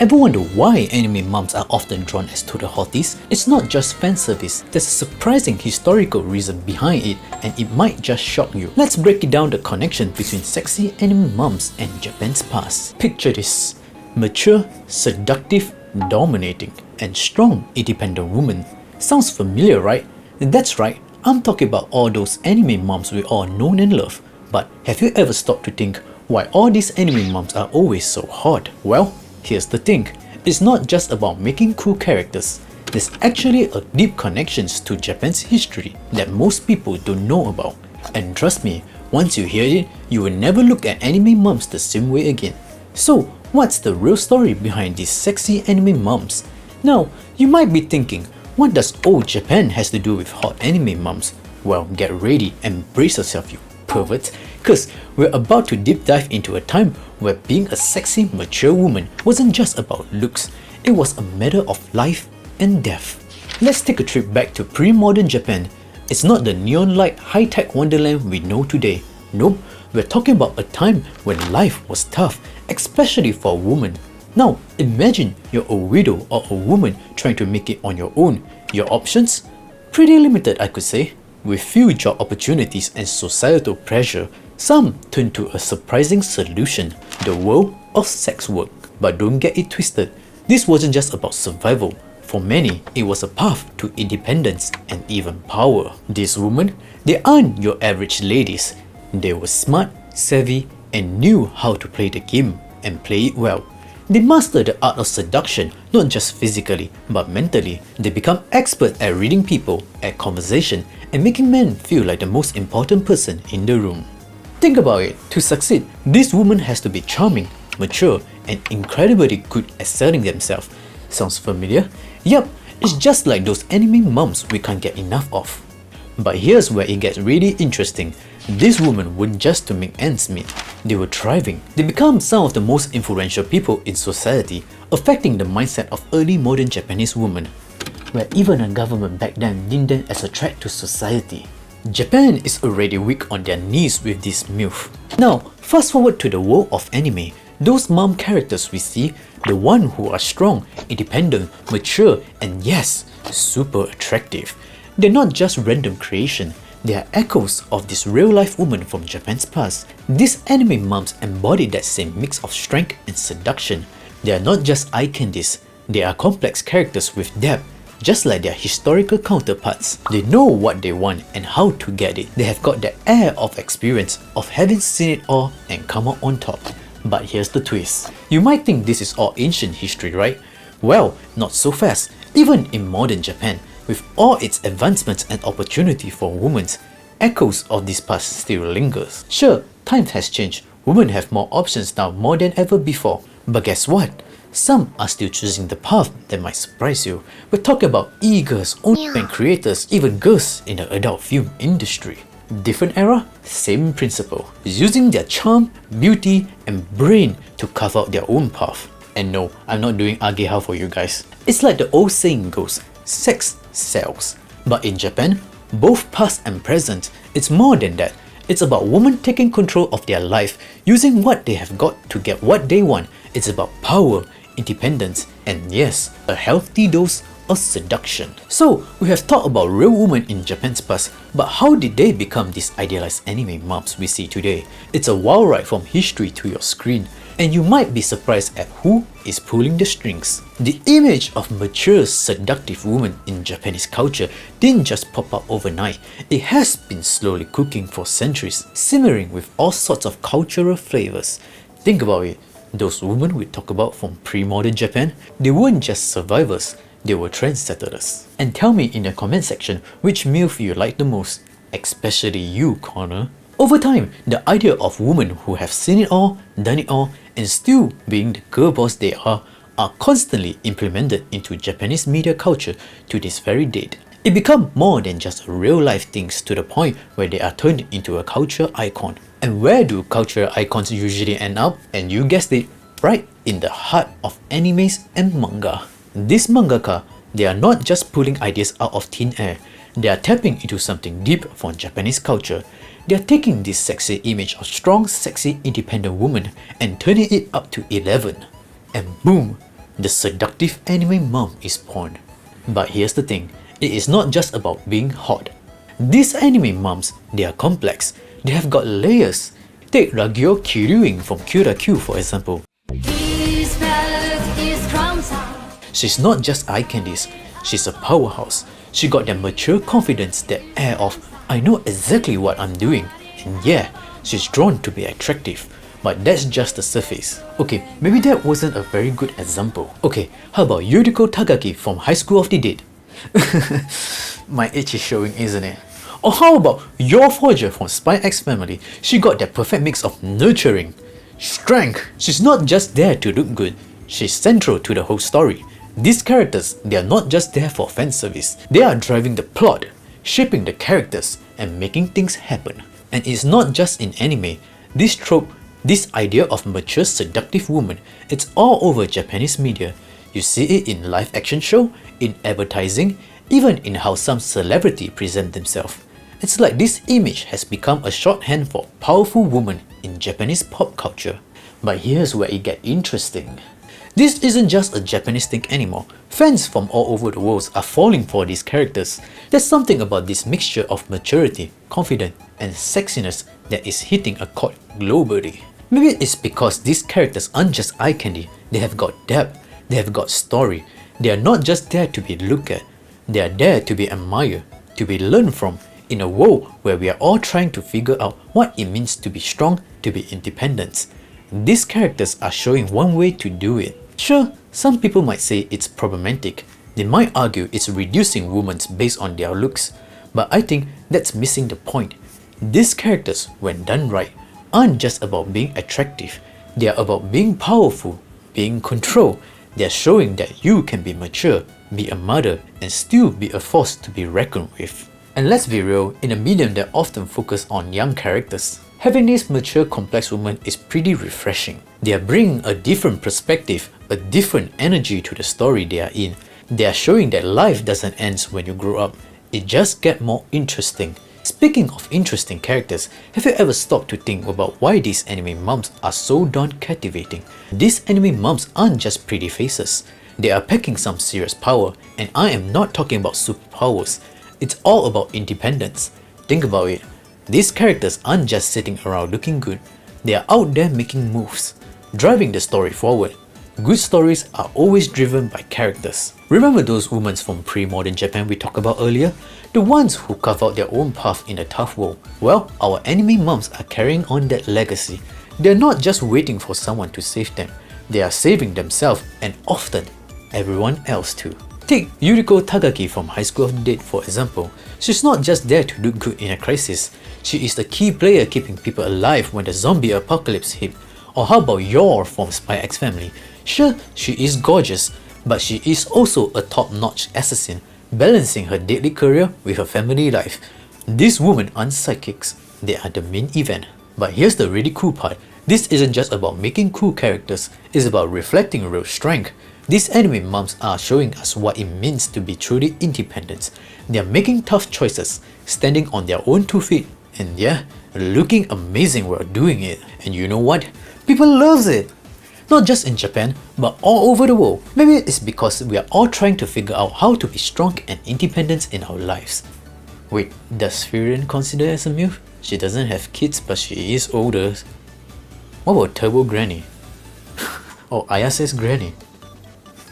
Ever wonder why anime moms are often drawn as total hotties? It's not just fan service, there's a surprising historical reason behind it, and it might just shock you. Let's break it down the connection between sexy anime moms and Japan's past. Picture this: mature, seductive, dominating, and strong, independent woman. Sounds familiar, right? That's right, I'm talking about all those anime moms we all know and love. But have you ever stopped to think why all these anime moms are always so hot? Well, here's the thing, it's not just about making cool characters. There's actually a deep connection to Japan's history that most people don't know about. And trust me, once you hear it, you will never look at anime moms the same way again. So, what's the real story behind these sexy anime moms? Now, you might be thinking, what does old Japan has to do with hot anime moms? Well, get ready and brace yourself, you perverts, cause we're about to deep dive into a time where being a sexy, mature woman wasn't just about looks, it was a matter of life and death. Let's take a trip back to pre-modern Japan. It's not the neon light high-tech wonderland we know today. Nope, we're talking about a time when life was tough, especially for a woman. Now, imagine you're a widow or a woman trying to make it on your own. Your options? Pretty limited, I could say. With few job opportunities and societal pressure, some turn to a surprising solution: the world of sex work. But don't get it twisted, this wasn't just about survival. For many, it was a path to independence and even power. These women, they aren't your average ladies. They were smart, savvy, and knew how to play the game and play it well. They mastered the art of seduction, not just physically, but mentally. They become experts at reading people, at conversation, and making men feel like the most important person in the room. Think about it, to succeed, this woman has to be charming, mature, and incredibly good at selling themselves. Sounds familiar? Yup, it's just like those anime moms we can't get enough of. But here's where it gets really interesting. These women weren't just to make ends meet, they were thriving. They become some of the most influential people in society, affecting the mindset of early modern Japanese women, where even a government back then deemed them as a threat to society. Japan is already weak on their knees with this MILF. Now, fast forward to the world of anime. Those mom characters we see, the ones who are strong, independent, mature, and yes, super attractive. They're not just random creation, they are echoes of this real-life woman from Japan's past. These anime moms embody that same mix of strength and seduction. They are not just eye candies, they are complex characters with depth, just like their historical counterparts. They know what they want and how to get it. They have got the air of experience of having seen it all and come out on top. But here's the twist. You might think this is all ancient history, right? Well, not so fast. Even in modern Japan, with all its advancements and opportunity for women, echoes of this past still lingers. Sure, times has changed. Women have more options now more than ever before. But guess what? Some are still choosing the path that might surprise you. We're talking about e-girls, and creators, even girls in the adult film industry. Different era, same principle. Using their charm, beauty, and brain to carve out their own path. And no, I'm not doing agehao for you guys. It's like the old saying goes, sex sells. But in Japan, both past and present, it's more than that. It's about women taking control of their life, using what they have got to get what they want. It's about power, independence, and yes, a healthy dose of seduction. So, we have talked about real women in Japan's past, but how did they become these idealized anime moms we see today? It's a wild ride from history to your screen, and you might be surprised at who is pulling the strings. The image of mature, seductive women in Japanese culture didn't just pop up overnight. It has been slowly cooking for centuries, simmering with all sorts of cultural flavors. Think about it. Those women we talk about from pre-modern Japan, they weren't just survivors, they were trendsetters. And tell me in the comment section which MILF you like the most, especially you, Connor. Over time, the idea of women who have seen it all, done it all, and still being the girl boss they are constantly implemented into Japanese media culture to this very date. It becomes more than just real-life things to the point where they are turned into a culture icon. And where do cultural icons usually end up? And you guessed it, right in the heart of animes and manga. These mangaka, they are not just pulling ideas out of thin air. They are tapping into something deep from Japanese culture. They are taking this sexy image of strong, sexy, independent woman and turning it up to 11. And boom, the seductive anime mom is born. But here's the thing, it is not just about being hot. These anime moms, they are complex, they have got layers. Take Ragyo Kiryuin from Kyura Q for example. She's not just eye candies, she's a powerhouse. She got that mature confidence, that air of, I know exactly what I'm doing. And yeah, she's drawn to be attractive. But that's just the surface. Okay, maybe that wasn't a very good example. Okay, how about Yuriko Tagaki from High School of the Dead? My age is showing, isn't it? Or how about Your Forger from Spy X Family? She got that perfect mix of nurturing, strength. She's not just there to look good, she's central to the whole story. These characters, they are not just there for fan service. They are driving the plot, shaping the characters, and making things happen. And it's not just in anime. This trope, this idea of mature seductive woman, it's all over Japanese media. You see it in live action show, in advertising, even in how some celebrity present themselves. It's like this image has become a shorthand for powerful woman in Japanese pop culture. But here's where it gets interesting. This isn't just a Japanese thing anymore. Fans from all over the world are falling for these characters. There's something about this mixture of maturity, confidence, and sexiness that is hitting a chord globally. Maybe it's because these characters aren't just eye candy, they have got depth, they have got story. They are not just there to be looked at, they are there to be admired, to be learned from, in a world where we are all trying to figure out what it means to be strong, to be independent. These characters are showing one way to do it. Sure, some people might say it's problematic. They might argue it's reducing women based on their looks. But I think that's missing the point. These characters, when done right, aren't just about being attractive. They are about being powerful, being controlled. They are showing that you can be mature, be a mother, and still be a force to be reckoned with. And let's be real, in a medium that often focuses on young characters, having these mature complex women is pretty refreshing. They are bringing a different perspective, a different energy to the story they are in. They are showing that life doesn't end when you grow up, it just gets more interesting. Speaking of interesting characters, have you ever stopped to think about why these anime moms are so darn captivating? These anime moms aren't just pretty faces. They are packing some serious power, and I am not talking about superpowers. It's all about independence. Think about it. These characters aren't just sitting around looking good. They are out there making moves, driving the story forward. Good stories are always driven by characters. Remember those women from pre-modern Japan we talked about earlier? The ones who carve out their own path in a tough world. Well, our anime moms are carrying on that legacy. They're not just waiting for someone to save them. They are saving themselves and often everyone else too. Take Yuriko Tagaki from High School of the Dead for example. She's not just there to look good in a crisis. She is the key player keeping people alive when the zombie apocalypse hit. Or how about Yor from Spy X Family? Sure, she is gorgeous, but she is also a top-notch assassin, balancing her deadly career with her family life. These women aren't psychics, they are the main event. But here's the really cool part. This isn't just about making cool characters, it's about reflecting real strength. These anime moms are showing us what it means to be truly independent. They are making tough choices, standing on their own 2 feet, and yeah, looking amazing while doing it. And you know what? People love it! Not just in Japan, but all over the world. Maybe it's because we are all trying to figure out how to be strong and independent in our lives. Wait, does Furion consider as a MILF? She doesn't have kids, but she is older. What about Turbo Granny? Or Ayase's Granny?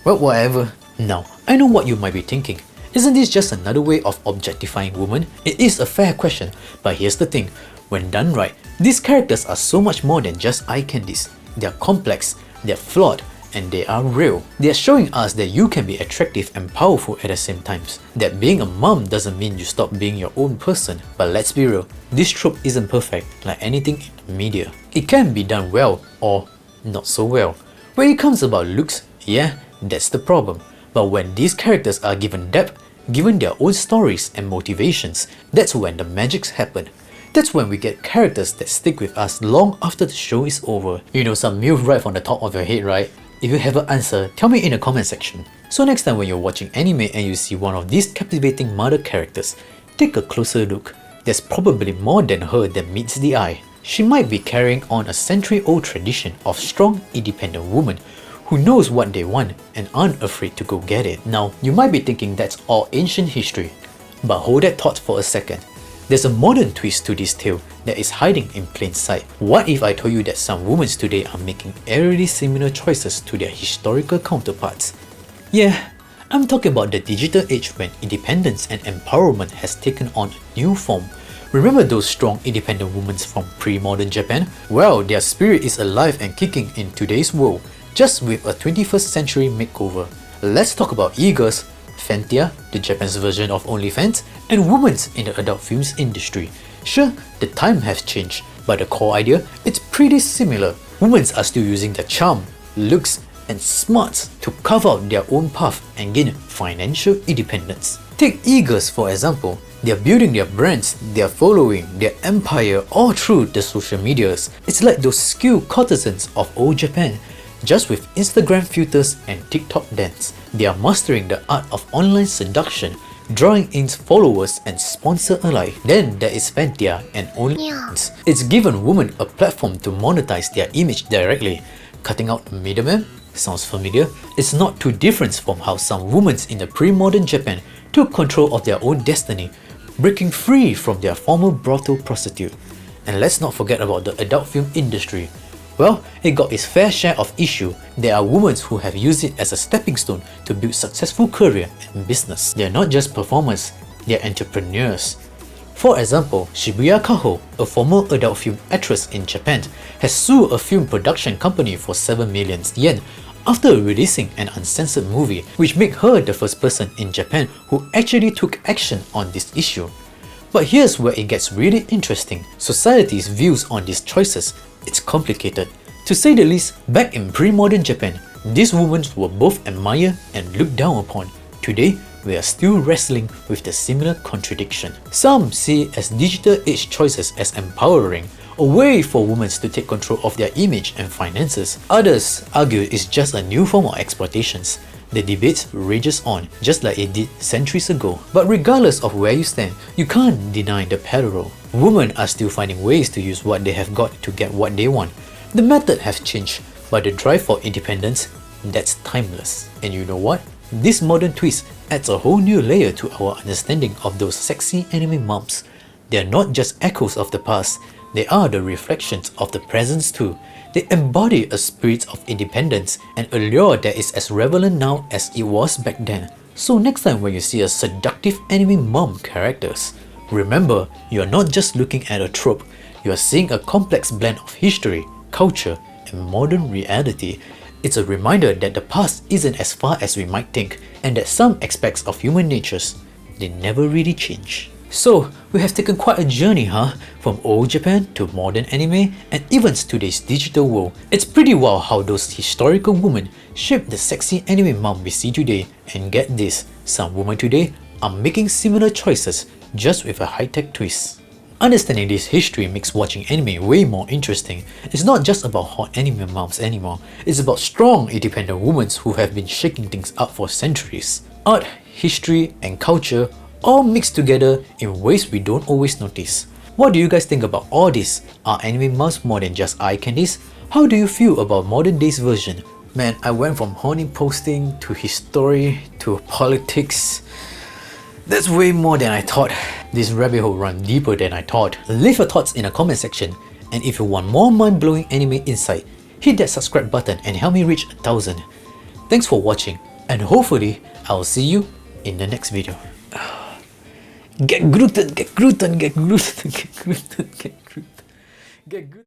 Well, whatever. Now, I know what you might be thinking. Isn't this just another way of objectifying women? It is a fair question, but here's the thing. When done right, these characters are so much more than just eye candies. They are complex, they are flawed, and they are real. They are showing us that you can be attractive and powerful at the same time. That being a mom doesn't mean you stop being your own person. But let's be real, this trope isn't perfect like anything in the media. It can be done well or not so well. When it comes about looks, yeah, that's the problem. But when these characters are given depth, given their own stories and motivations, that's when the magics happen. That's when we get characters that stick with us long after the show is over. You know some MILF right from the top of your head, right? If you have an answer, tell me in the comment section. So next time when you're watching anime and you see one of these captivating mother characters, take a closer look. There's probably more than her that meets the eye. She might be carrying on a century-old tradition of strong, independent women who knows what they want and aren't afraid to go get it. Now, you might be thinking that's all ancient history, but hold that thought for a second. There's a modern twist to this tale that is hiding in plain sight. What if I told you that some women today are making eerily similar choices to their historical counterparts? Yeah, I'm talking about the digital age when independence and empowerment has taken on a new form. Remember those strong independent women from pre-modern Japan? Well, their spirit is alive and kicking in today's world, just with a 21st century makeover. Let's talk about e-girls, Fentia, the Japan's version of OnlyFans, and women in the adult films industry. Sure, the time has changed, but the core idea, it's pretty similar. Women are still using their charm, looks, and smarts to carve out their own path and gain financial independence. Take e-girls for example. They're building their brands, their following, their empire all through the social medias. It's like those skilled courtesans of old Japan, just with Instagram filters and TikTok dance. They are mastering the art of online seduction, drawing in followers and sponsor alike. Then there is Fentia and OnlyFans. It's given women a platform to monetize their image directly. Cutting out the middleman? Sounds familiar? It's not too different from how some women in the pre-modern Japan took control of their own destiny, breaking free from their former brothel prostitute. And let's not forget about the adult film industry. Well, it got its fair share of issue. There are women who have used it as a stepping stone to build successful career and business. They're not just performers, they're entrepreneurs. For example, Shibuya Kaho, a former adult film actress in Japan, has sued a film production company for 7 million yen after releasing an uncensored movie, which made her the first person in Japan who actually took action on this issue. But here's where it gets really interesting. Society's views on these choices, it's complicated. To say the least, back in pre-modern Japan, these women were both admired and looked down upon. Today, we are still wrestling with the similar contradiction. Some see as digital age choices as empowering, a way for women to take control of their image and finances. Others argue it's just a new form of exploitations. The debate rages on, just like it did centuries ago. But regardless of where you stand, you can't deny the parallel. Women are still finding ways to use what they have got to get what they want. The method has changed, but the drive for independence, that's timeless. And you know what? This modern twist adds a whole new layer to our understanding of those sexy anime moms. They are not just echoes of the past, they are the reflections of the present too. They embody a spirit of independence and a lure that is as relevant now as it was back then. So next time when you see a seductive anime mom characters, remember, you are not just looking at a trope, you are seeing a complex blend of history, culture, and modern reality. It's a reminder that the past isn't as far as we might think, and that some aspects of human natures, they never really change. So, we have taken quite a journey, huh? From old Japan to modern anime and even today's digital world. It's pretty wild how those historical women shaped the sexy anime mom we see today. And get this, some women today are making similar choices just with a high-tech twist. Understanding this history makes watching anime way more interesting. It's not just about hot anime moms anymore, it's about strong independent women who have been shaking things up for centuries. Art, history, and culture all mixed together in ways we don't always notice. What do you guys think about all this? Are anime moms more than just eye candies? How do you feel about modern day's version? Man, I went from horny posting to history to politics. That's way more than I thought. This rabbit hole runs deeper than I thought. Leave your thoughts in the comment section, and if you want more mind-blowing anime insight, hit that subscribe button and help me reach 1,000. Thanks for watching, and hopefully I'll see you in the next video. Get gluten, get gluten, get gluten, get gluten, get gluten, get gluten.